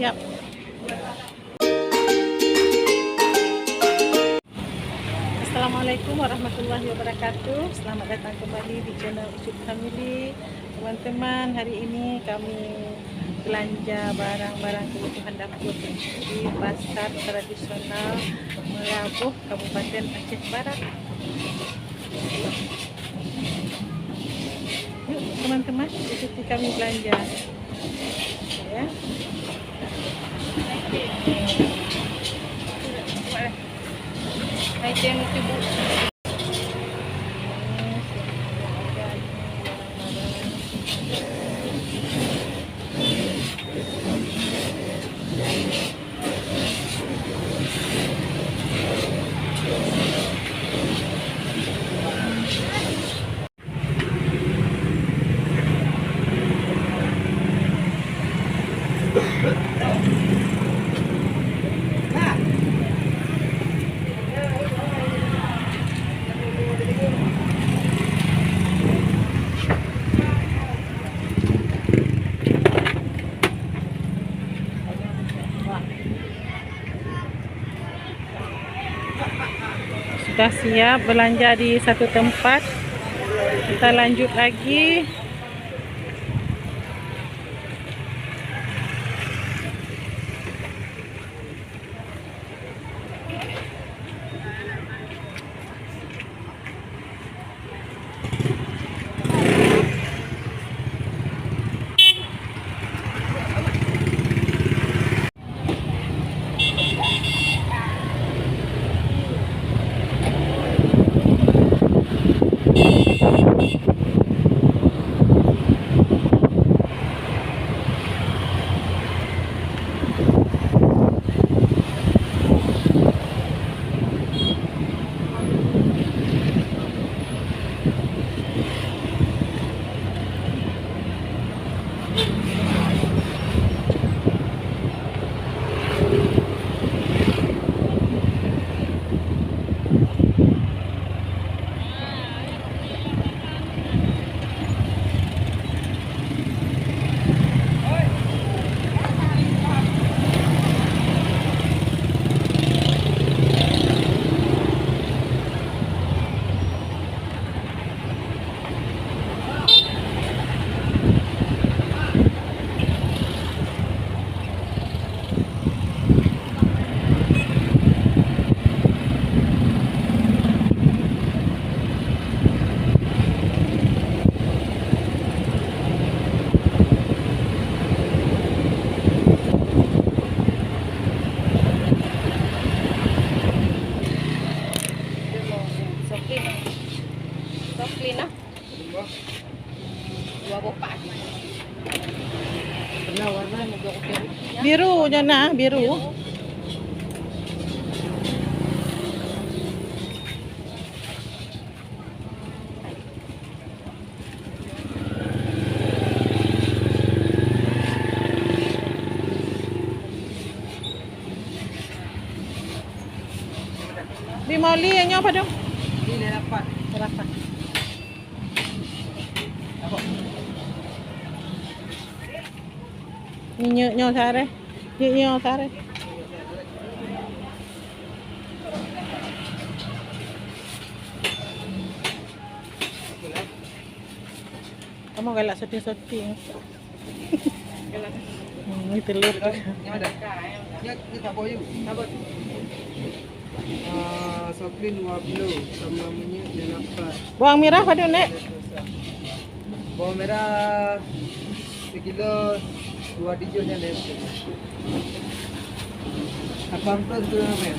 siap. Assalamualaikum warahmatullahi wabarakatuh. Selamat datang kembali di channel Ucup Family. Teman-teman, hari ini kami belanja barang-barang kebutuhan dapur di pasar tradisional Merabuh, Kabupaten Aceh Barat. Yuk teman-teman, ikuti kami belanja ya. Hai tengok ibu. Sudah siap belanja di satu tempat, kita lanjut lagi. Biru jana, biru. Di Moli yang apa dong? Ini dapat. Berapa? Nyo sare. Nyo sare. Kamu galak syuting. Ini telur. Yang ada. Ini tak boleh. Sabar. Soklin 20 sama minyak dia dapat. Bawang merah pada nek. Bawang merah sekilo 2 dijun yang ada. Abang tu tu apa?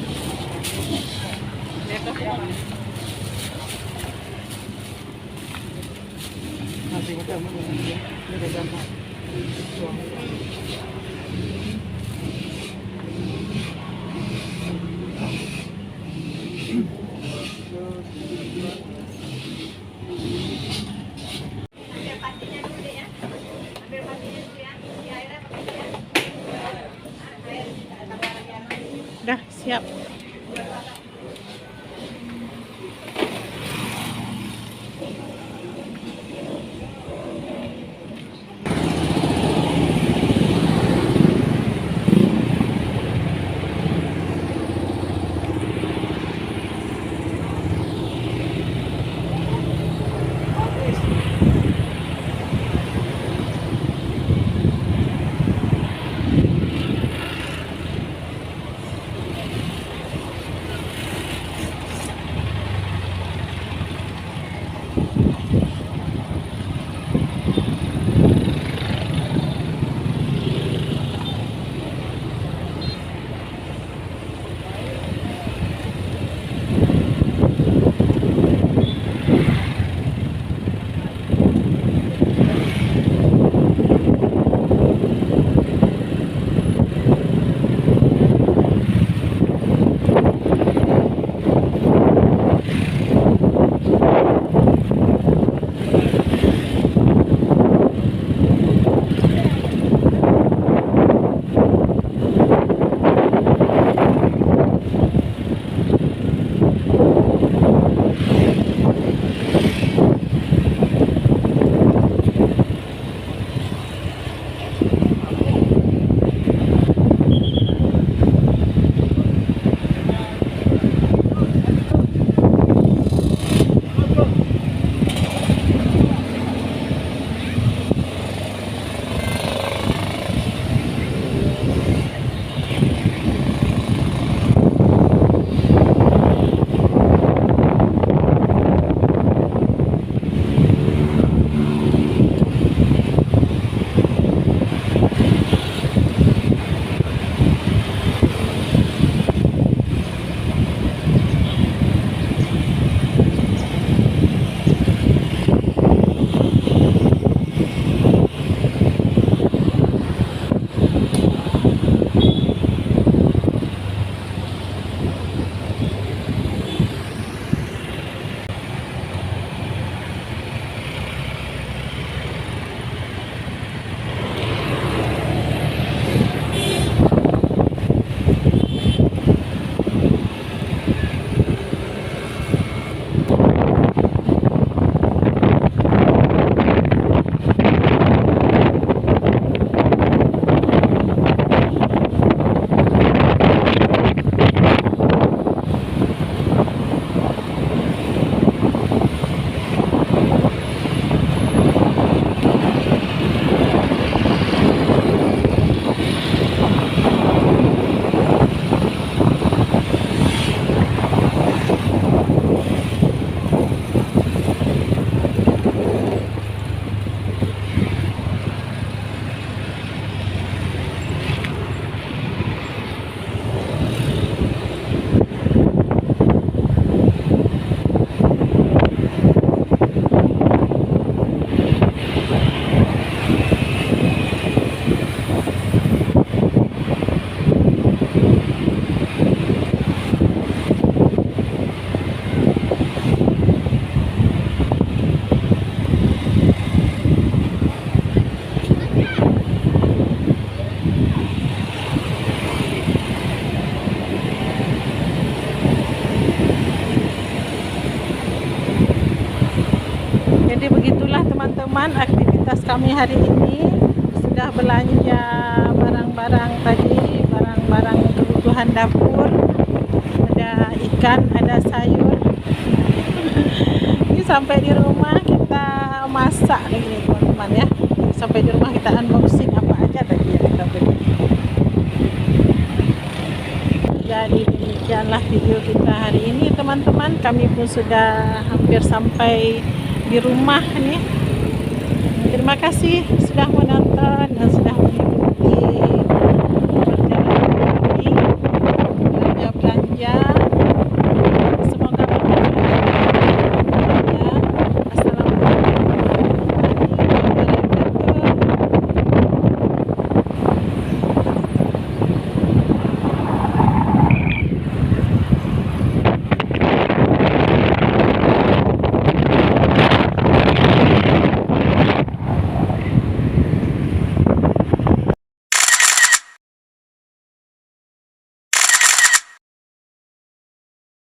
Nanti kita mau ni dah gampang. Dah siap. Jadi begitulah teman-teman aktivitas kami hari ini. Sudah belanja barang-barang tadi, barang-barang kebutuhan dapur. Ada ikan, ada sayur. Ini sampai di rumah kita masak nih teman-teman ya. Sampai di rumah kita unboxing apa aja tadi yang kita beli. Jadi demikianlah video kita hari ini teman-teman. Kami pun sudah hampir sampai di rumah nih. Terima kasih sudah menonton dan sudah mengikuti